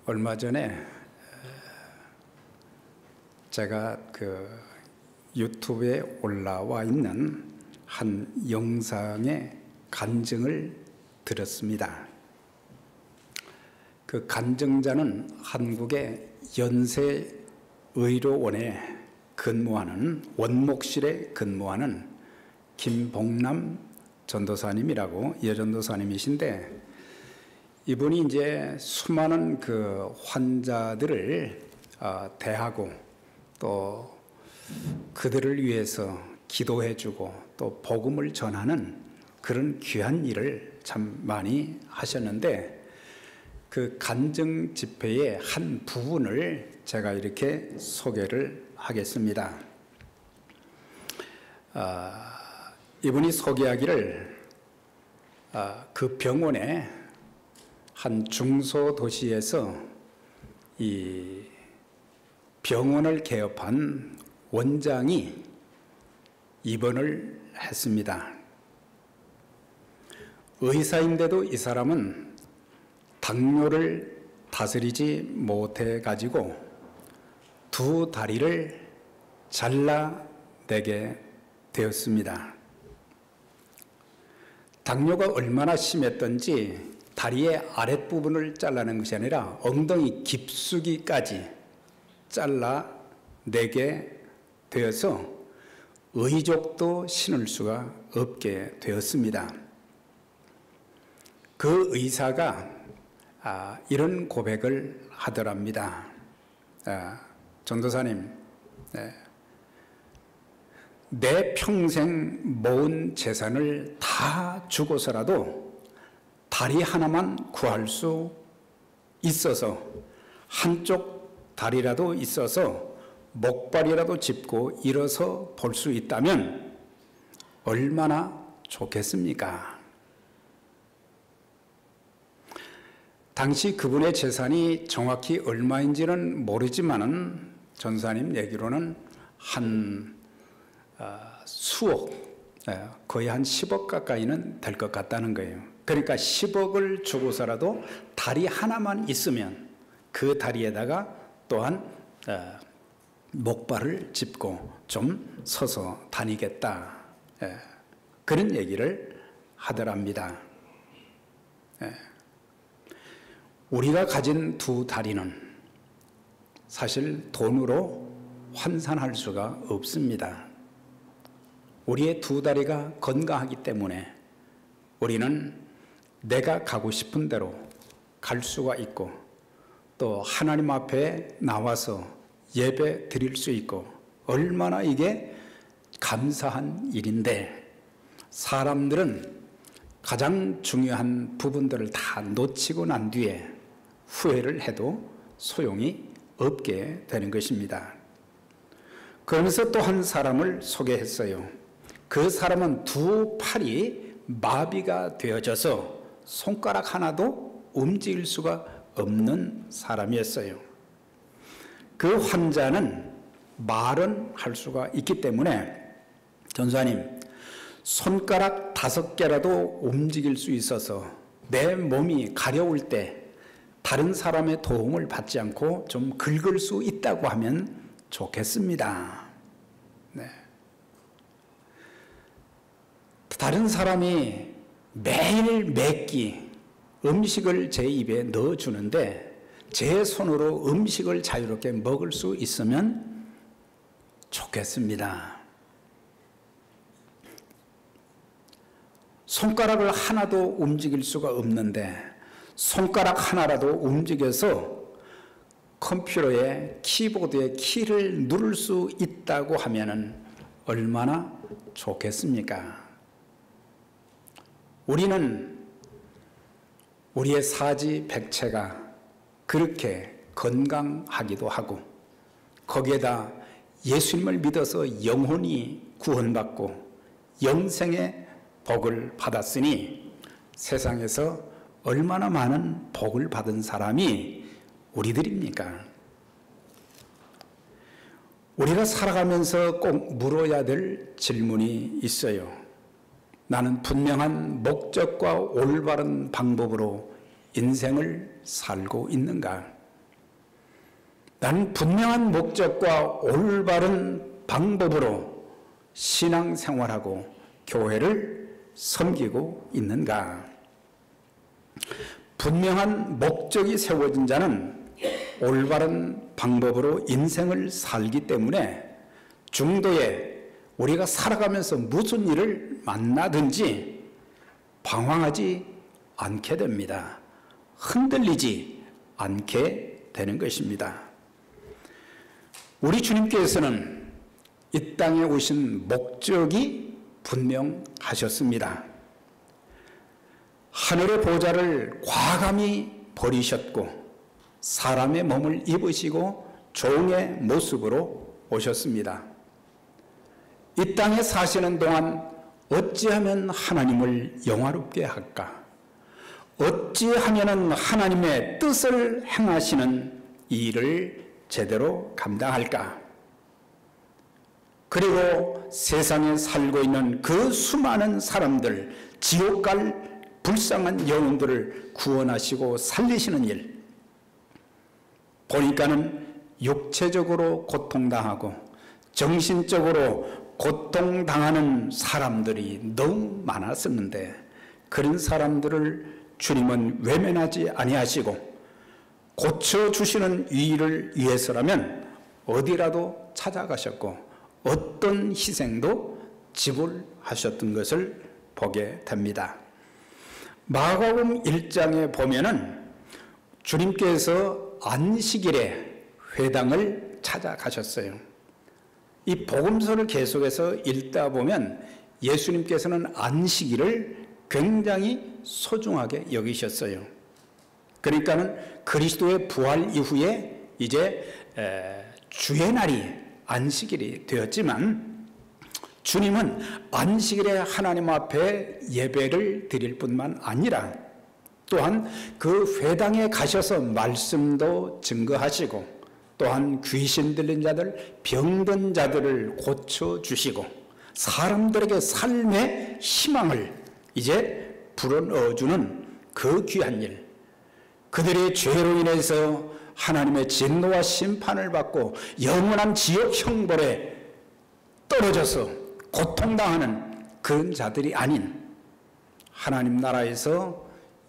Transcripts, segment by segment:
얼마 전에 제가 유튜브에 올라와 있는 한 영상의 간증을 들었습니다. 그 간증자는 한국의 연세의료원에 근무하는 원목실에 근무하는 김봉남 전도사님이라고 여전도사님이신데, 이분이 이제 수많은 그 환자들을 대하고 또 그들을 위해서 기도해주고 또 복음을 전하는 그런 귀한 일을 참 많이 하셨는데, 그 간증 집회의 한 부분을 제가 이렇게 소개를 하겠습니다. 이분이 소개하기를 그 병원에 한 중소도시에서 이 병원을 개업한 원장이 입원을 했습니다. 의사인데도 이 사람은 당뇨를 다스리지 못해 가지고 두 다리를 잘라내게 되었습니다. 당뇨가 얼마나 심했던지 다리의 아랫부분을 잘라낸 것이 아니라 엉덩이 깊숙이까지 잘라내게 되어서 의족도 신을 수가 없게 되었습니다. 그 의사가 이런 고백을 하더랍니다. 전도사님, 내 평생 모은 재산을 다 주고서라도 다리 하나만 구할 수 있어서, 한쪽 다리라도 있어서 목발이라도 짚고 일어서 볼 수 있다면 얼마나 좋겠습니까? 당시 그분의 재산이 정확히 얼마인지는 모르지만은 전사님 얘기로는 한 수억, 거의 한 10억 가까이는 될 것 같다는 거예요. 그러니까 10억을 주고서라도 다리 하나만 있으면 그 다리에다가 또한 목발을 짚고 좀 서서 다니겠다, 그런 얘기를 하더랍니다. 우리가 가진 두 다리는 사실 돈으로 환산할 수가 없습니다. 우리의 두 다리가 건강하기 때문에 우리는 내가 가고 싶은 대로 갈 수가 있고, 또 하나님 앞에 나와서 예배 드릴 수 있고, 얼마나 이게 감사한 일인데, 사람들은 가장 중요한 부분들을 다 놓치고 난 뒤에 후회를 해도 소용이 없게 되는 것입니다. 그러면서 또 한 사람을 소개했어요. 그 사람은 두 팔이 마비가 되어져서 손가락 하나도 움직일 수가 없는 사람이었어요. 그 환자는 말은 할 수가 있기 때문에, 전사님, 손가락 5개라도 움직일 수 있어서 내 몸이 가려울 때 다른 사람의 도움을 받지 않고 좀 긁을 수 있다고 하면 좋겠습니다. 다른 사람이 매일 몇 끼 음식을 제 입에 넣어주는데 제 손으로 음식을 자유롭게 먹을 수 있으면 좋겠습니다. 손가락을 하나도 움직일 수가 없는데 손가락 하나라도 움직여서 컴퓨터의 키보드의 키를 누를 수 있다고 하면 얼마나 좋겠습니까? 우리는 우리의 사지백체가 그렇게 건강하기도 하고, 거기에다 예수님을 믿어서 영혼이 구원받고 영생의 복을 받았으니 세상에서 얼마나 많은 복을 받은 사람이 우리들입니까? 우리가 살아가면서 꼭 물어야 될 질문이 있어요. 나는 분명한 목적과 올바른 방법으로 인생을 살고 있는가? 나는 분명한 목적과 올바른 방법으로 신앙생활하고 교회를 섬기고 있는가? 분명한 목적이 세워진 자는 올바른 방법으로 인생을 살기 때문에 중도에 우리가 살아가면서 무슨 일을 만나든지 방황하지 않게 됩니다. 흔들리지 않게 되는 것입니다. 우리 주님께서는 이 땅에 오신 목적이 분명하셨습니다. 하늘의 보좌를 과감히 버리셨고 사람의 몸을 입으시고 종의 모습으로 오셨습니다. 이 땅에 사시는 동안 어찌하면 하나님을 영화롭게 할까? 어찌하면 하나님의 뜻을 행하시는 이 일을 제대로 감당할까? 그리고 세상에 살고 있는 그 수많은 사람들, 지옥 갈 불쌍한 영혼들을 구원하시고 살리시는 일, 보니까는 육체적으로 고통당하고 정신적으로 고통당하는 사람들이 너무 많았었는데 그런 사람들을 주님은 외면하지 아니하시고 고쳐주시는 이 일을 위해서라면 어디라도 찾아가셨고 어떤 희생도 지불하셨던 것을 보게 됩니다. 마가복음 1장에 보면은 주님께서 안식일에 회당을 찾아가셨어요. 이 복음서를 계속해서 읽다 보면 예수님께서는 안식일을 굉장히 소중하게 여기셨어요. 그러니까는 그리스도의 부활 이후에 이제 주의 날이 안식일이 되었지만 주님은 안식일에 하나님 앞에 예배를 드릴 뿐만 아니라 또한 그 회당에 가셔서 말씀도 증거하시고 또한 귀신 들린 자들, 병든 자들을 고쳐주시고 사람들에게 삶의 희망을 이제 불어넣어주는 그 귀한 일, 그들의 죄로 인해서 하나님의 진노와 심판을 받고 영원한 지옥 형벌에 떨어져서 고통당하는 그런 자들이 아닌 하나님 나라에서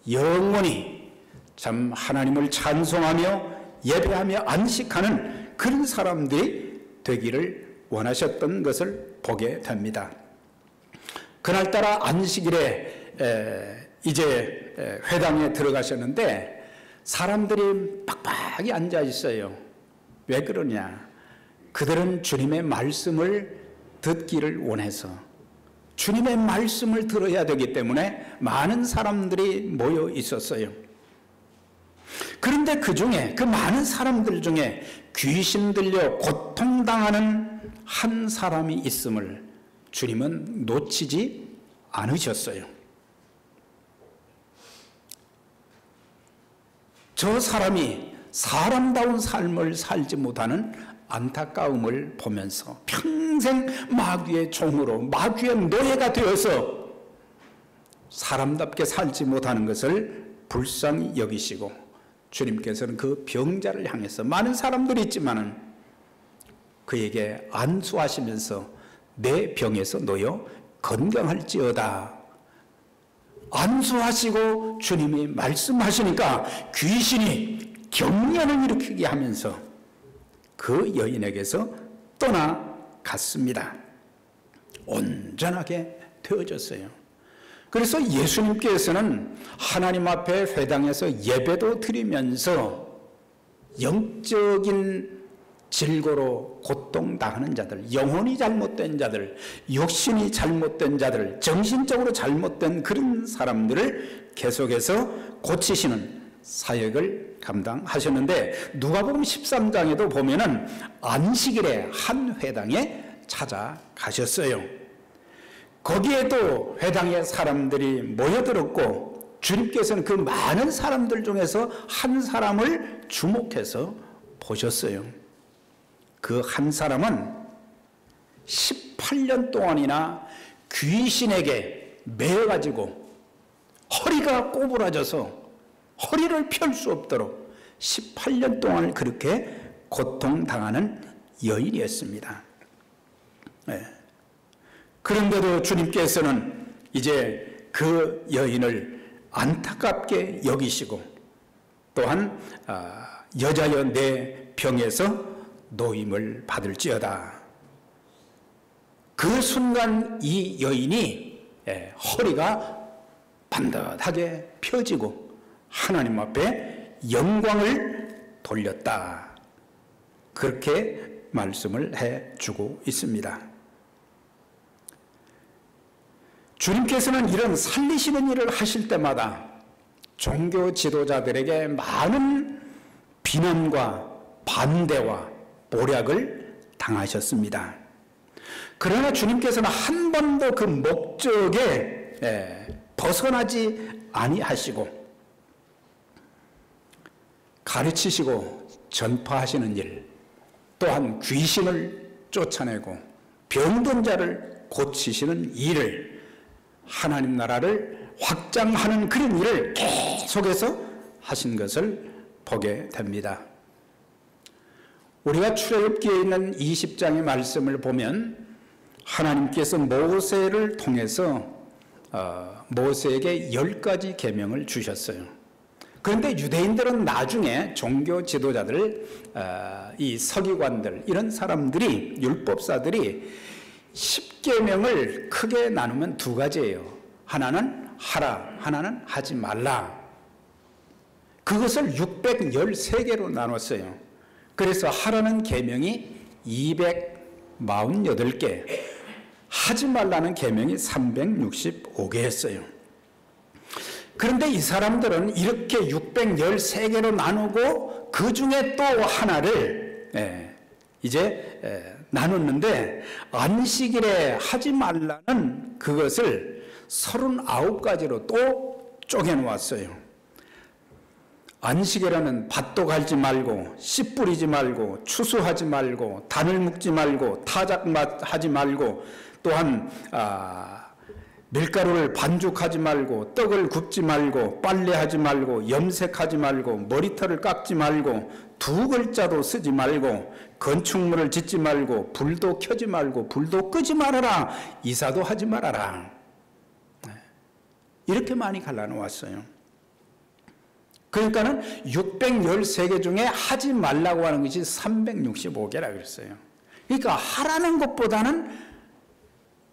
영원히 참 하나님을 찬송하며 예배하며 안식하는 그런 사람들이 되기를 원하셨던 것을 보게 됩니다. 그날따라 안식일에 이제 회당에 들어가셨는데 사람들이 빡빡이 앉아 있어요. 왜 그러냐? 그들은 주님의 말씀을 듣기를 원해서 주님의 말씀을 들어야 되기 때문에 많은 사람들이 모여 있었어요. 그런데 그 중에 그 많은 사람들 중에 귀신 들려 고통당하는 한 사람이 있음을 주님은 놓치지 않으셨어요. 저 사람이 사람다운 삶을 살지 못하는 안타까움을 보면서 평생 마귀의 종으로 마귀의 노예가 되어서 사람답게 살지 못하는 것을 불쌍히 여기시고 주님께서는 그 병자를 향해서 많은 사람들이 있지만은 그에게 안수하시면서 내 병에서 놓여 건강할지어다. 안수하시고 주님이 말씀하시니까 귀신이 경련을 일으키게 하면서 그 여인에게서 떠나갔습니다. 온전하게 되어졌어요. 그래서 예수님께서는 하나님 앞에 회당에서 예배도 드리면서 영적인 질고로 고통당하는 자들, 영혼이 잘못된 자들, 육신이 잘못된 자들, 정신적으로 잘못된 그런 사람들을 계속해서 고치시는 사역을 감당하셨는데 누가복음 13장에도 보면은 안식일에 한 회당에 찾아가셨어요. 거기에도 회당에 사람들이 모여들었고 주님께서는 그 많은 사람들 중에서 한 사람을 주목해서 보셨어요. 그 한 사람은 18년 동안이나 귀신에게 매여가지고 허리가 꼬부라져서 허리를 펼 수 없도록 18년 동안 그렇게 고통당하는 여인이었습니다. 네. 그런데도 주님께서는 이제 그 여인을 안타깝게 여기시고 또한 여자여 내 병에서 노임을 받을지어다. 그 순간 이 여인이 허리가 반듯하게 펴지고 하나님 앞에 영광을 돌렸다. 그렇게 말씀을 해주고 있습니다. 주님께서는 이런 살리시는 일을 하실 때마다 종교 지도자들에게 많은 비난과 반대와 모략을 당하셨습니다. 그러나 주님께서는 한 번도 그 목적에 벗어나지 아니하시고 가르치시고 전파하시는 일, 또한 귀신을 쫓아내고 병든 자를 고치시는 일을, 하나님 나라를 확장하는 그런 일을 계속해서 하신 것을 보게 됩니다. 우리가 출애굽기에 있는 20장의 말씀을 보면 하나님께서 모세를 통해서 모세에게 10가지 계명을 주셨어요. 그런데 유대인들은 나중에 종교 지도자들, 이 서기관들, 이런 사람들이, 율법사들이 10계명을 크게 나누면 두 가지예요. 하나는 하라, 하나는 하지 말라. 그것을 613개로 나눴어요. 그래서 하라는 계명이 248개, 하지 말라는 계명이 365개였어요. 그런데 이 사람들은 이렇게 613개로 나누고 그 중에 또 하나를 이제 나눴는데 안식일에 하지 말라는 그것을 39가지로 또 쪼개놓았어요. 안식일에는 밭도 갈지 말고 씨 뿌리지 말고 추수하지 말고 단을 묶지 말고 타작하지 말고 또한 밀가루를 반죽하지 말고 떡을 굽지 말고 빨래하지 말고 염색하지 말고 머리털을 깎지 말고 두 글자도 쓰지 말고 건축물을 짓지 말고 불도 켜지 말고 불도 끄지 말아라. 이사도 하지 말아라. 이렇게 많이 갈라놓았어요. 그러니까는 613개 중에 하지 말라고 하는 것이 365개라 그랬어요. 그러니까 하라는 것보다는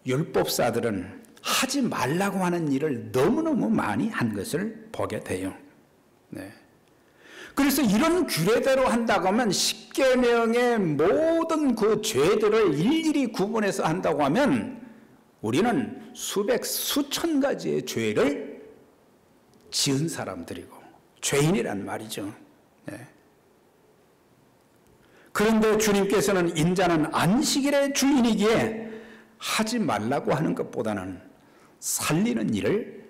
율법사들은 하지 말라고 하는 일을 너무너무 많이 한 것을 보게 돼요. 네. 그래서 이런 규례대로 한다고 하면 10계명의 모든 그 죄들을 일일이 구분해서 한다고 하면 우리는 수백, 수천 가지의 죄를 지은 사람들이고 죄인이란 말이죠. 네. 그런데 주님께서는 인자는 안식일의 주인이기에 하지 말라고 하는 것보다는 살리는 일을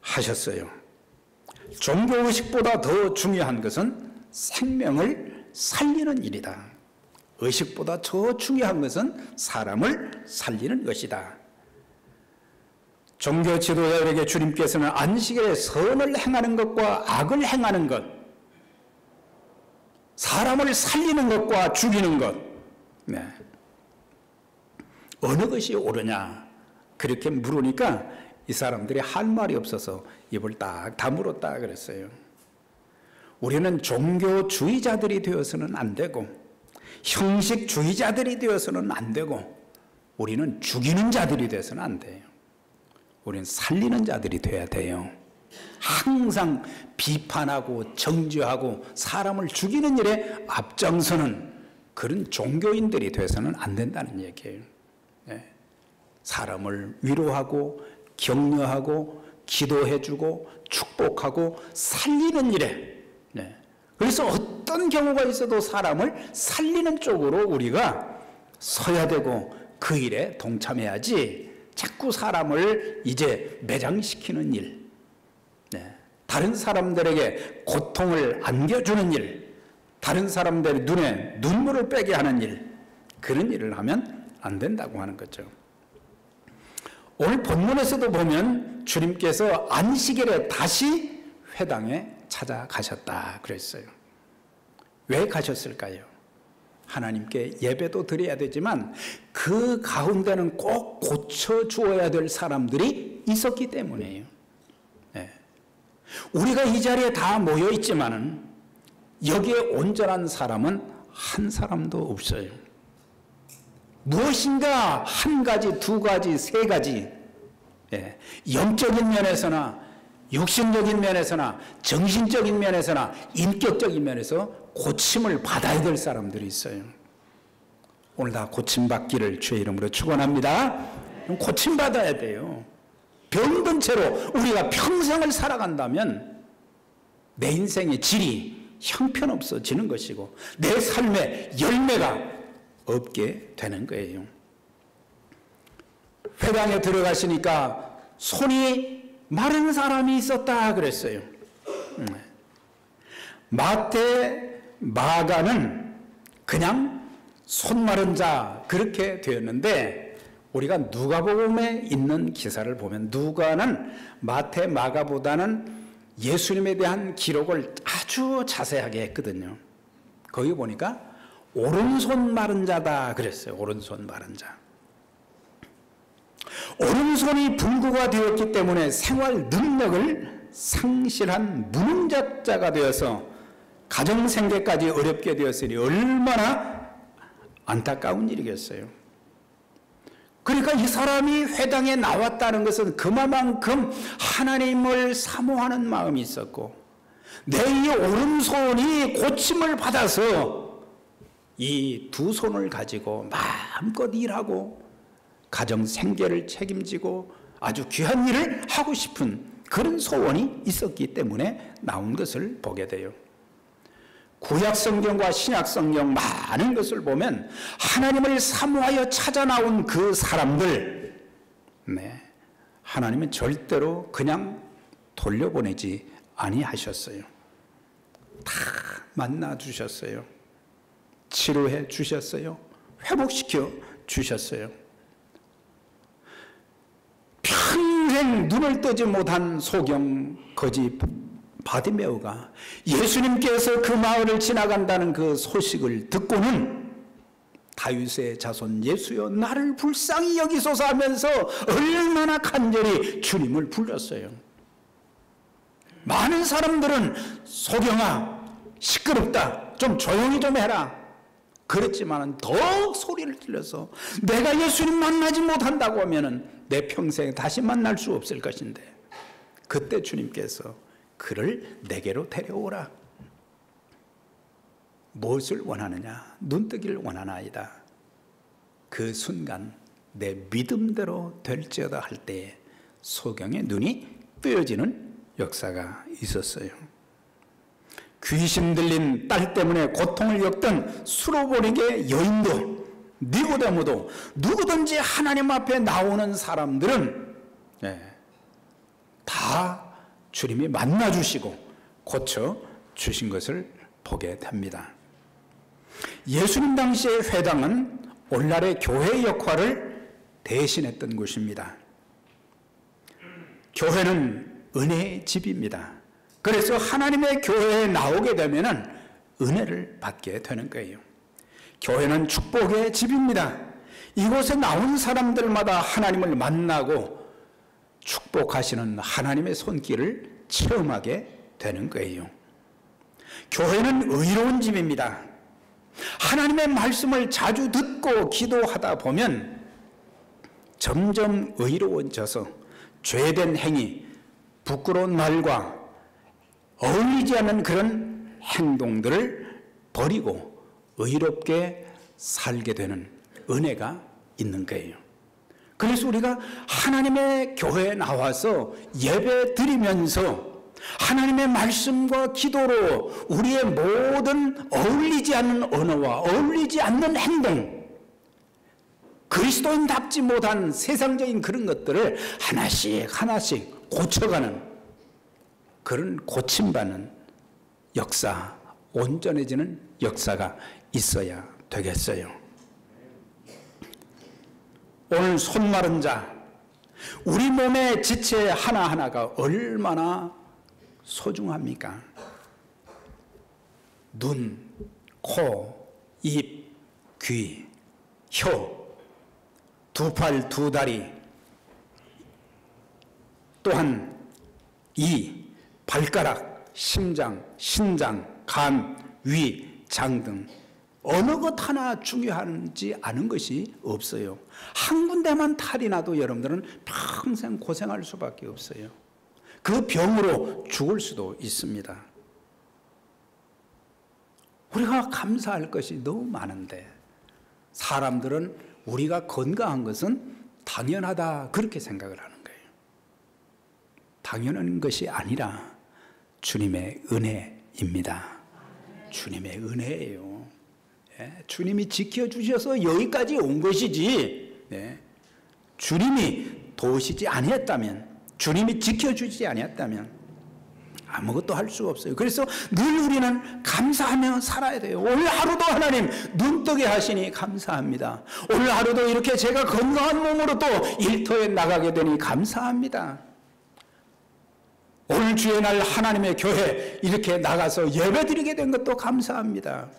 하셨어요. 종교의식보다 더 중요한 것은 생명을 살리는 일이다. 의식보다 더 중요한 것은 사람을 살리는 것이다. 종교 지도자들에게 주님께서는 안식일에 선을 행하는 것과 악을 행하는 것, 사람을 살리는 것과 죽이는 것, 네. 어느 것이 옳으냐 그렇게 물으니까 이 사람들이 할 말이 없어서 입을 딱 다물었다 그랬어요. 우리는 종교주의자들이 되어서는 안 되고 형식주의자들이 되어서는 안 되고 우리는 죽이는 자들이 되어서는 안 돼요. 우리는 살리는 자들이 돼야 돼요. 항상 비판하고 정죄하고 사람을 죽이는 일에 앞장서는 그런 종교인들이 돼서는 안 된다는 얘기예요. 네. 사람을 위로하고 격려하고 기도해주고 축복하고 살리는 일에, 네. 그래서 어떤 경우가 있어도 사람을 살리는 쪽으로 우리가 서야 되고 그 일에 동참해야지 자꾸 사람을 이제 매장시키는 일, 네. 다른 사람들에게 고통을 안겨주는 일, 다른 사람들의 눈에 눈물을 빼게 하는 일, 그런 일을 하면 안 된다고 하는 거죠. 오늘 본문에서도 보면 주님께서 안식일에 다시 회당에 찾아가셨다 그랬어요. 왜 가셨을까요? 하나님께 예배도 드려야 되지만 그 가운데는 꼭 고쳐주어야 될 사람들이 있었기 때문이에요. 네. 우리가 이 자리에 다 모여 있지만은 여기에 온전한 사람은 한 사람도 없어요. 무엇인가 한 가지, 두 가지, 세 가지, 예, 영적인 면에서나 육신적인 면에서나 정신적인 면에서나 인격적인 면에서 고침을 받아야 될 사람들이 있어요. 오늘 다 고침받기를 주의 이름으로 축원합니다. 고침받아야 돼요. 병든 채로 우리가 평생을 살아간다면 내 인생의 질이 형편없어지는 것이고 내 삶의 열매가 없게 되는 거예요. 회당에 들어가시니까 손이 마른 사람이 있었다 그랬어요. 마태, 마가는 그냥 손 마른 자 그렇게 되었는데 우리가 누가복음에 있는 기사를 보면 누가는 마태, 마가보다는 예수님에 대한 기록을 아주 자세하게 했거든요. 거기 보니까 오른손 마른 자다 그랬어요. 오른손 마른 자. 오른손이 불구가 되었기 때문에 생활 능력을 상실한 무능자가 되어서 가정생계까지 어렵게 되었으니 얼마나 안타까운 일이겠어요. 그러니까 이 사람이 회당에 나왔다는 것은 그만큼 하나님을 사모하는 마음이 있었고 내 이 오른손이 고침을 받아서 이 두 손을 가지고 마음껏 일하고 가정 생계를 책임지고 아주 귀한 일을 하고 싶은 그런 소원이 있었기 때문에 나온 것을 보게 돼요. 구약 성경과 신약 성경 많은 것을 보면 하나님을 사모하여 찾아 나온 그 사람들, 네, 하나님은 절대로 그냥 돌려보내지 아니하셨어요. 다 만나 주셨어요. 치료해 주셨어요. 회복시켜 주셨어요. 평생 눈을 뜨지 못한 소경 거지 바디메오가 예수님께서 그 마을을 지나간다는 그 소식을 듣고는 다윗의 자손 예수여 나를 불쌍히 여기소서 하면서 얼마나 간절히 주님을 불렀어요. 많은 사람들은 소경아 시끄럽다 좀 조용히 좀 해라 그랬지만 더 소리를 질러서 내가 예수님 만나지 못한다고 하면 내 평생에 다시 만날 수 없을 것인데 그때 주님께서 그를 내게로 데려오라. 무엇을 원하느냐? 눈뜨기를 원하나이다. 그 순간 내 믿음대로 될지어다 할 때에 소경의 눈이 뜨여지는 역사가 있었어요. 귀신 들린 딸 때문에 고통을 겪던 수로보니게 여인도 니고데모도 누구든지 하나님 앞에 나오는 사람들은 다 주님이 만나주시고 고쳐주신 것을 보게 됩니다. 예수님 당시의 회당은 오늘날의 교회의 역할을 대신했던 곳입니다. 교회는 은혜의 집입니다. 그래서 하나님의 교회에 나오게 되면 은혜를 받게 되는 거예요. 교회는 축복의 집입니다. 이곳에 나온 사람들마다 하나님을 만나고 축복하시는 하나님의 손길을 체험하게 되는 거예요. 교회는 의로운 집입니다. 하나님의 말씀을 자주 듣고 기도하다 보면 점점 의로워져서 죄된 행위, 부끄러운 말과 어울리지 않는 그런 행동들을 버리고 의롭게 살게 되는 은혜가 있는 거예요. 그래서 우리가 하나님의 교회에 나와서 예배 드리면서 하나님의 말씀과 기도로 우리의 모든 어울리지 않는 언어와 어울리지 않는 행동, 그리스도인답지 못한 세상적인 그런 것들을 하나씩 고쳐가는 그런 고침받는 역사, 온전해지는 역사가 있어야 되겠어요. 오늘 손 마른 자, 우리 몸의 지체 하나하나가 얼마나 소중합니까? 눈, 코, 입, 귀, 혀, 두 팔, 두 다리, 또한 이, 발가락, 심장, 신장, 간, 위, 장 등 어느 것 하나 중요하지 않은 것이 없어요. 한 군데만 탈이 나도 여러분들은 평생 고생할 수밖에 없어요. 그 병으로 죽을 수도 있습니다. 우리가 감사할 것이 너무 많은데 사람들은 우리가 건강한 것은 당연하다 그렇게 생각을 하는 거예요. 당연한 것이 아니라 주님의 은혜입니다. 주님의 은혜예요. 주님이 지켜주셔서 여기까지 온 것이지, 주님이 도우시지 아니었다면, 주님이 지켜주지 아니었다면 아무것도 할 수가 없어요. 그래서 늘 우리는 감사하며 살아야 돼요. 오늘 하루도 하나님 눈뜨게 하시니 감사합니다. 오늘 하루도 이렇게 제가 건강한 몸으로 또 일터에 나가게 되니 감사합니다. 오늘 주의 날 하나님의 교회 이렇게 나가서 예배드리게 된 것도 감사합니다.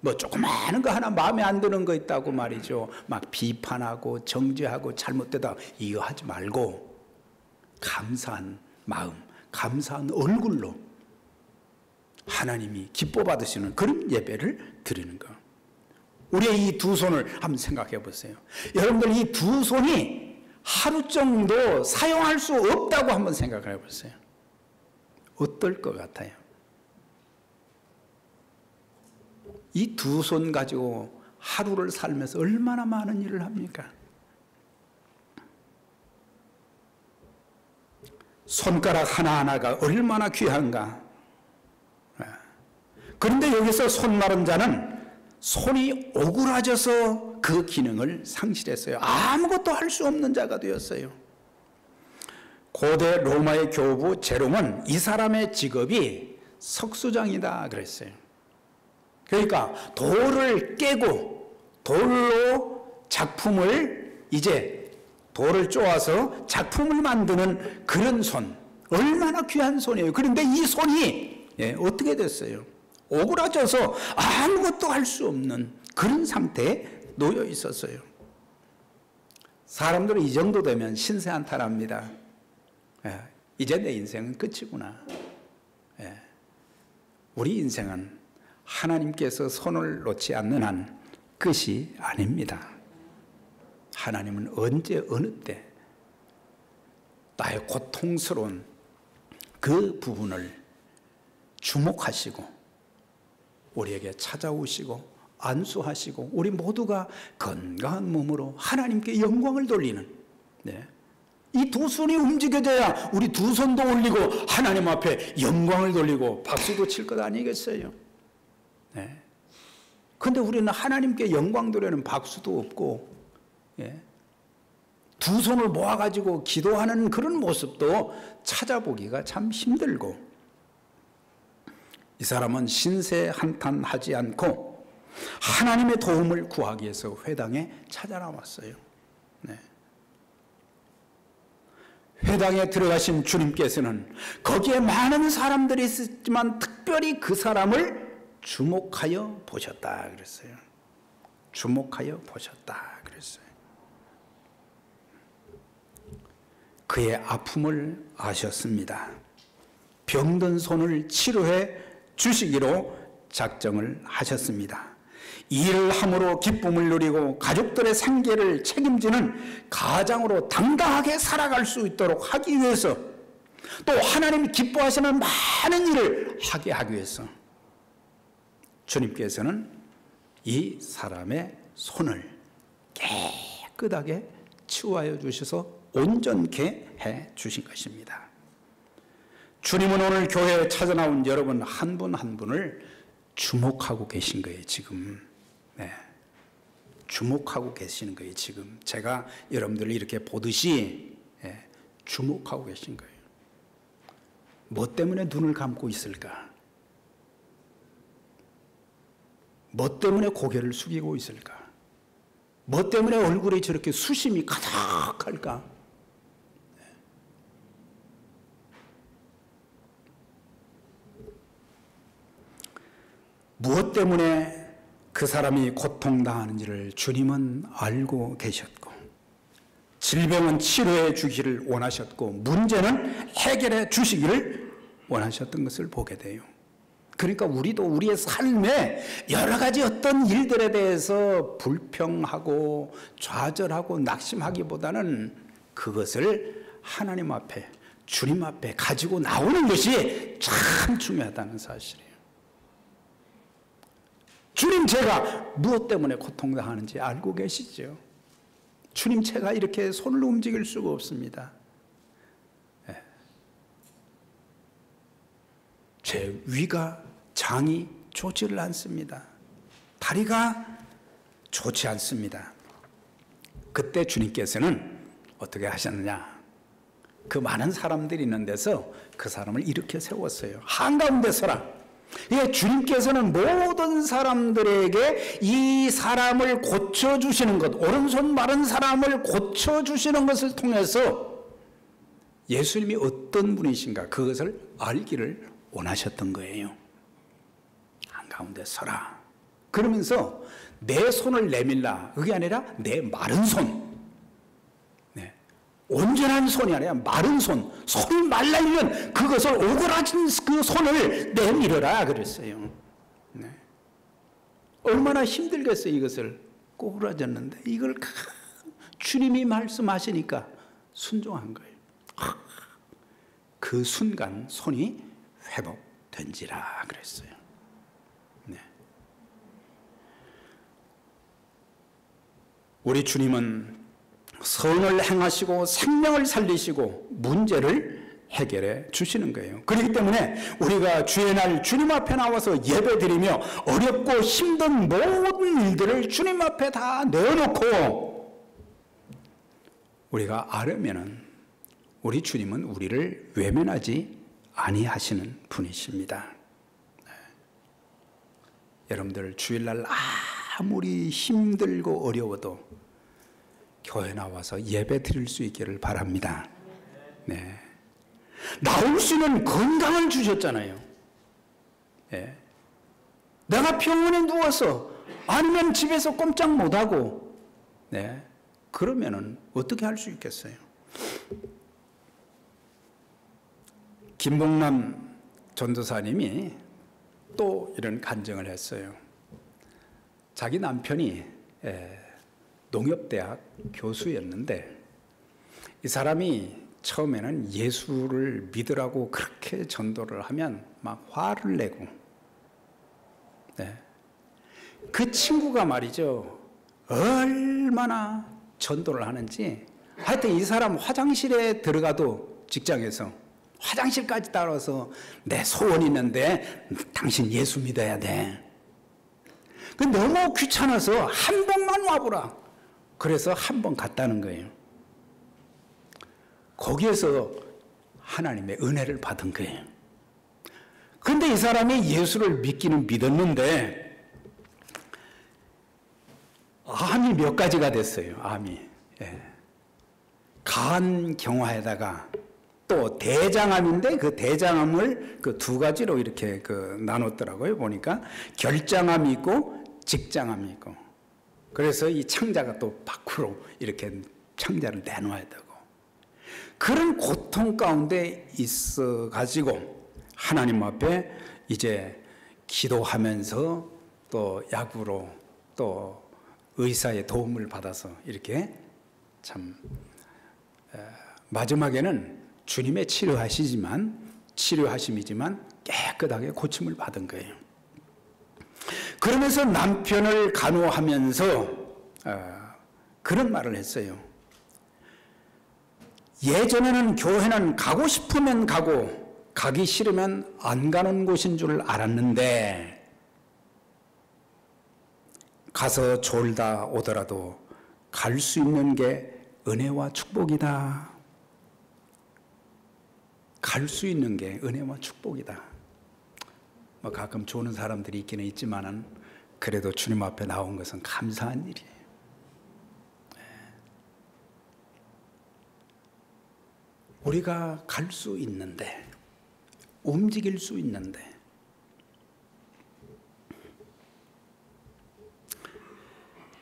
뭐 조그마한 거 하나 마음에 안 드는 거 있다고 말이죠. 막 비판하고 정죄하고 잘못되다 이거 하지 말고 감사한 마음, 감사한 얼굴로 하나님이 기뻐 받으시는 그런 예배를 드리는 거. 우리의 이 두 손을 한번 생각해 보세요. 여러분들 이 두 손이 하루 정도 사용할 수 없다고 한번 생각해 보세요. 어떨 것 같아요? 이 두 손 가지고 하루를 살면서 얼마나 많은 일을 합니까? 손가락 하나하나가 얼마나 귀한가. 그런데 여기서 손 마른 자는 손이 오그라져서 그 기능을 상실했어요. 아무것도 할 수 없는 자가 되었어요. 고대 로마의 교부 제롬은 이 사람의 직업이 석수장이다 그랬어요. 그러니까 돌을 깨고 돌로 작품을 이제 돌을 쪼아서 작품을 만드는 그런 손, 얼마나 귀한 손이에요. 그런데 이 손이 어떻게 됐어요? 오그라져서 아무것도 할 수 없는 그런 상태에 놓여 있었어요. 사람들은 이 정도 되면 신세한탄합니다. 이제 내 인생은 끝이구나. 우리 인생은 하나님께서 손을 놓지 않는 한 끝이 아닙니다. 하나님은 언제 어느 때 나의 고통스러운 그 부분을 주목하시고 우리에게 찾아오시고 안수하시고 우리 모두가 건강한 몸으로 하나님께 영광을 돌리는, 이 두 손이 움직여져야 우리 두 손도 올리고 하나님 앞에 영광을 돌리고 박수도 칠 것 아니겠어요? 그런데 우리는 하나님께 영광 돌리는 박수도 없고 두 손을 모아가지고 기도하는 그런 모습도 찾아보기가 참 힘들고, 이 사람은 신세한탄하지 않고 하나님의 도움을 구하기 위해서 회당에 찾아 나왔어요. 회당에 들어가신 주님께서는 거기에 많은 사람들이 있었지만 특별히 그 사람을 주목하여 보셨다 그랬어요. 주목하여 보셨다 그랬어요. 그의 아픔을 아셨습니다. 병든 손을 치료해 주시기로 작정을 하셨습니다. 일을 함으로 기쁨을 누리고 가족들의 생계를 책임지는 가장으로 당당하게 살아갈 수 있도록 하기 위해서, 또 하나님이 기뻐하시는 많은 일을 하게 하기 위해서 주님께서는 이 사람의 손을 깨끗하게 치유하여 주셔서 온전케 해 주신 것입니다. 주님은 오늘 교회에 찾아 나온 여러분 한 분 한 분을 주목하고 계신 거예요, 지금. 주목하고 계시는 거예요, 지금. 제가 여러분들을 이렇게 보듯이 주목하고 계신 거예요. 뭐 때문에 눈을 감고 있을까? 뭐 때문에 고개를 숙이고 있을까? 뭐 때문에 얼굴에 저렇게 수심이 가득할까? 무엇 때문에 그 사람이 고통당하는지를 주님은 알고 계셨고, 질병은 치료해 주기를 원하셨고, 문제는 해결해 주시기를 원하셨던 것을 보게 돼요. 그러니까 우리도 우리의 삶에 여러 가지 어떤 일들에 대해서 불평하고 좌절하고 낙심하기보다는 그것을 하나님 앞에, 주님 앞에 가지고 나오는 것이 참 중요하다는 사실이에요. 주님, 제가 무엇 때문에 고통당하는지 알고 계시죠? 주님, 제가 이렇게 손을 움직일 수가 없습니다. 제 위가, 장이 좋지를 않습니다. 다리가 좋지 않습니다. 그때 주님께서는 어떻게 하셨느냐? 그 많은 사람들이 있는 데서 그 사람을 일으켜 세웠어요. 한가운데 서라. 예, 주님께서는 모든 사람들에게 이 사람을 고쳐주시는 것, 오른손 마른 사람을 고쳐주시는 것을 통해서 예수님이 어떤 분이신가 그것을 알기를 원하셨던 거예요. 한가운데 서라. 그러면서 내 손을 내밀라. 그게 아니라 내 마른 손. 네. 온전한 손이 아니라 마른 손. 손이 말라있는 그것을 오그라진 그 손을 내밀어라 그랬어요. 네. 얼마나 힘들겠어요. 이것을 꼬부라졌는데 이걸 주님이 말씀하시니까 순종한 거예요. 그 순간 손이 회복된지라 그랬어요. 네. 우리 주님은 선을 행하시고 생명을 살리시고 문제를 해결해 주시는 거예요. 그렇기 때문에 우리가 주의 날 주님 앞에 나와서 예배드리며 어렵고 힘든 모든 일들을 주님 앞에 다 내어놓고 우리가 알으면은 우리 주님은 우리를 외면하지 아니하시는 분이십니다. 네. 여러분들 주일날 아무리 힘들고 어려워도 교회 나와서 예배 드릴 수 있기를 바랍니다. 네. 나올 수 있는 건강을 주셨잖아요. 네. 내가 병원에 누워서 아니면 집에서 꼼짝 못하고 네. 그러면은 어떻게 할 수 있겠어요? 김봉남 전도사님이 또 이런 간증을 했어요. 자기 남편이 농협대학 교수였는데 이 사람이 처음에는 예수를 믿으라고 그렇게 전도를 하면 막 화를 내고 네. 그 친구가 말이죠. 얼마나 전도를 하는지 하여튼 이 사람 화장실에 들어가도 직장에서 화장실까지 따라서 내 소원이 있는데 당신 예수 믿어야 돼. 그 너무 귀찮아서 한 번만 와보라. 그래서 한 번 갔다는 거예요. 거기에서 하나님의 은혜를 받은 거예요. 그런데 이 사람이 예수를 믿기는 믿었는데 암이 몇 가지가 됐어요. 암이. 예. 간경화에다가 또 대장암인데 그 대장암을 그 두 가지로 이렇게 나눴더라고요. 보니까 결장암이 있고 직장암이 있고. 그래서 이 창자가 또 밖으로 이렇게 창자를 내놓아야 되고. 그런 고통 가운데 있어 가지고 하나님 앞에 이제 기도하면서 또 약으로 또 의사의 도움을 받아서 이렇게 참 마지막에는 주님의 치료하심이지만 깨끗하게 고침을 받은 거예요. 그러면서 남편을 간호하면서 그런 말을 했어요. 예전에는 교회는 가고 싶으면 가고 가기 싫으면 안 가는 곳인 줄 알았는데 가서 졸다 오더라도 갈 수 있는 게 은혜와 축복이다. 갈 수 있는 게 은혜와 축복이다. 뭐 가끔 조는 사람들이 있기는 있지만은 그래도 주님 앞에 나온 것은 감사한 일이에요. 우리가 갈 수 있는데, 움직일 수 있는데,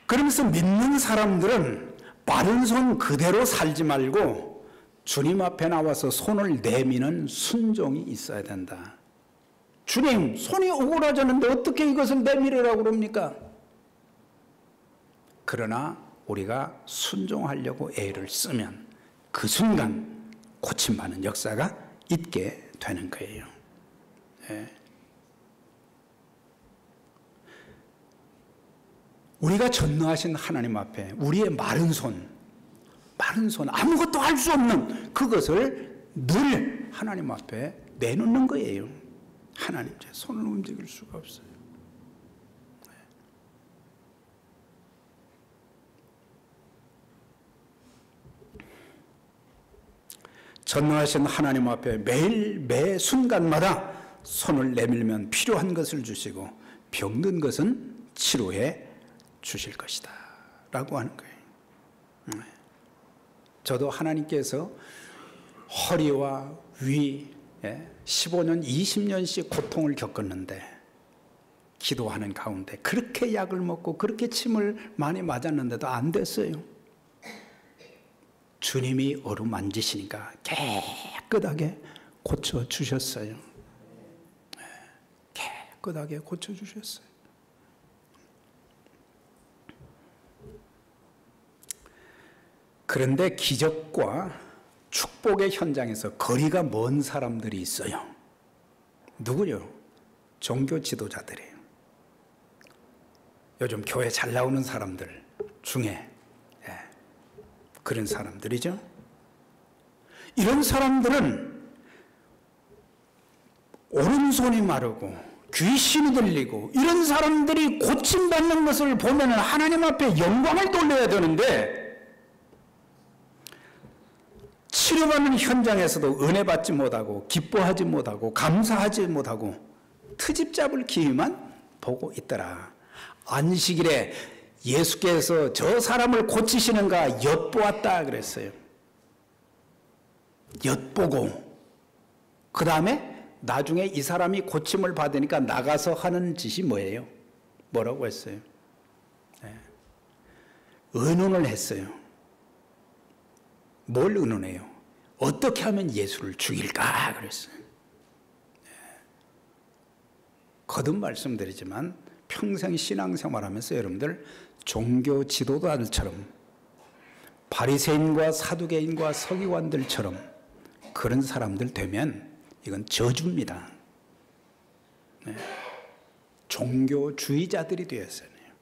그러면서 믿는 사람들은 바른 손 그대로 살지 말고 주님 앞에 나와서 손을 내미는 순종이 있어야 된다. 주님, 손이 오그라졌는데 어떻게 이것을 내밀으라고 그럽니까? 그러나 우리가 순종하려고 애를 쓰면 그 순간 고침받는 역사가 있게 되는 거예요. 네. 우리가 전능하신 하나님 앞에 우리의 마른 손 아무것도 할 수 없는 그것을 늘 하나님 앞에 내놓는 거예요. 하나님, 제 손을 움직일 수가 없어요. 전능하신 하나님 앞에 매일 매 순간마다 손을 내밀면 필요한 것을 주시고 병든 것은 치료해 주실 것이다 라고 하는 거예요. 저도 하나님께서 허리와 위 15년, 20년씩 고통을 겪었는데 기도하는 가운데 그렇게 약을 먹고 그렇게 침을 많이 맞았는데도 안 됐어요. 주님이 어루만지시니까 깨끗하게 고쳐주셨어요. 깨끗하게 고쳐주셨어요. 그런데 기적과 축복의 현장에서 거리가 먼 사람들이 있어요. 누구요? 종교 지도자들이에요. 요즘 교회 잘 나오는 사람들 중에 그런 사람들이죠. 이런 사람들은 오른손이 마르고 귀신이 들리고 이런 사람들이 고침받는 것을 보면 하나님 앞에 영광을 돌려야 되는데 치료받는 현장에서도 은혜 받지 못하고 기뻐하지 못하고 감사하지 못하고 트집 잡을 기회만 보고 있더라. 안식일에 예수께서 저 사람을 고치시는가 엿보았다 그랬어요. 엿보고 그 다음에 나중에 이 사람이 고침을 받으니까 나가서 하는 짓이 뭐예요? 뭐라고 했어요? 의논을 했어요. 뭘 의논해요? 어떻게 하면 예수를 죽일까 그랬어요. 거듭 말씀드리지만 평생 신앙생활하면서 여러분들 종교 지도자들처럼 바리새인과 사두개인과 서기관들처럼 그런 사람들 되면 이건 저주입니다. 종교주의자들이 되어야 해요.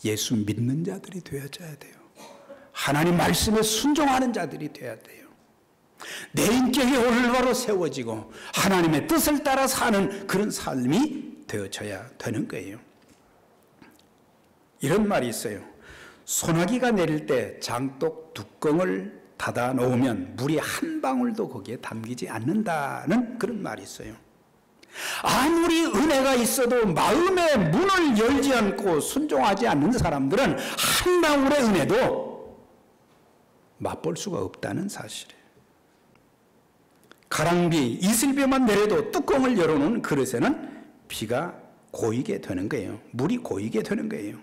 예수 믿는 자들이 되어야 돼요. 하나님 말씀에 순종하는 자들이 되어야 돼요. 내 인격이 올바로 세워지고 하나님의 뜻을 따라 사는 그런 삶이 되어져야 되는 거예요. 이런 말이 있어요. 소나기가 내릴 때 장독 뚜껑을 닫아 놓으면 물이 한 방울도 거기에 담기지 않는다는 그런 말이 있어요. 아무리 은혜가 있어도 마음의 문을 열지 않고 순종하지 않는 사람들은 한 방울의 은혜도 맛볼 수가 없다는 사실이에요. 가랑비, 이슬비만 내려도 뚜껑을 열어놓은 그릇에는 비가 고이게 되는 거예요. 물이 고이게 되는 거예요.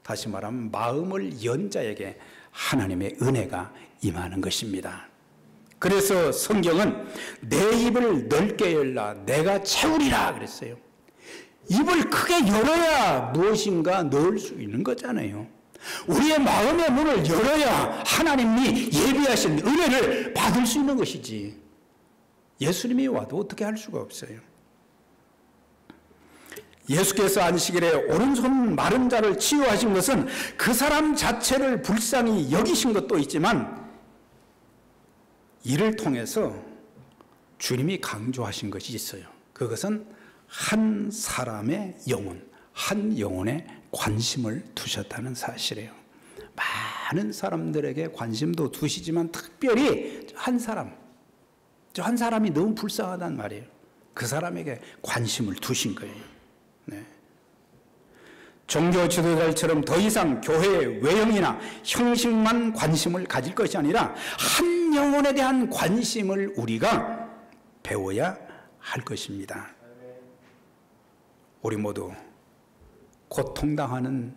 다시 말하면 마음을 연 자에게 하나님의 은혜가 임하는 것입니다. 그래서 성경은 내 입을 넓게 열라 내가 채우리라 그랬어요. 입을 크게 열어야 무엇인가 넣을 수 있는 거잖아요. 우리의 마음의 문을 열어야 하나님이 예비하신 은혜를 받을 수 있는 것이지. 예수님이 와도 어떻게 할 수가 없어요. 예수께서 안식일에 오른손 마른 자를 치유하신 것은 그 사람 자체를 불쌍히 여기신 것도 있지만 이를 통해서 주님이 강조하신 것이 있어요. 그것은 한 사람의 영혼, 한 영혼에 관심을 두셨다는 사실이에요. 많은 사람들에게 관심도 두시지만 특별히 한 사람, 저 한 사람이 너무 불쌍하단 말이에요. 그 사람에게 관심을 두신 거예요. 네. 종교 지도자들처럼 더 이상 교회의 외형이나 형식만 관심을 가질 것이 아니라 한 영혼에 대한 관심을 우리가 배워야 할 것입니다. 우리 모두 고통당하는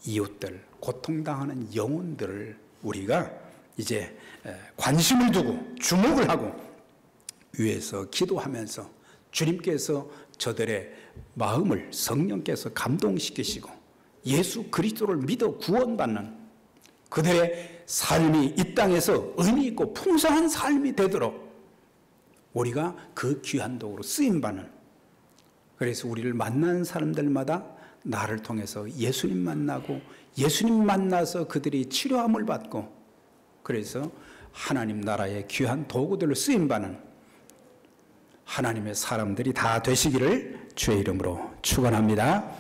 이웃들, 고통당하는 영혼들을 우리가 이제 관심을 두고 주목을 하고 위에서 기도하면서 주님께서 저들의 마음을 성령께서 감동시키시고 예수 그리스도를 믿어 구원받는 그들의 삶이 이 땅에서 의미 있고 풍성한 삶이 되도록 우리가 그 귀한 도구로 쓰임받는, 그래서 우리를 만나는 사람들마다 나를 통해서 예수님 만나고 예수님 만나서 그들이 치료함을 받고 그래서 하나님 나라의 귀한 도구들로 쓰임받는 하나님의 사람들이 다 되시기를 주의 이름으로 축원합니다.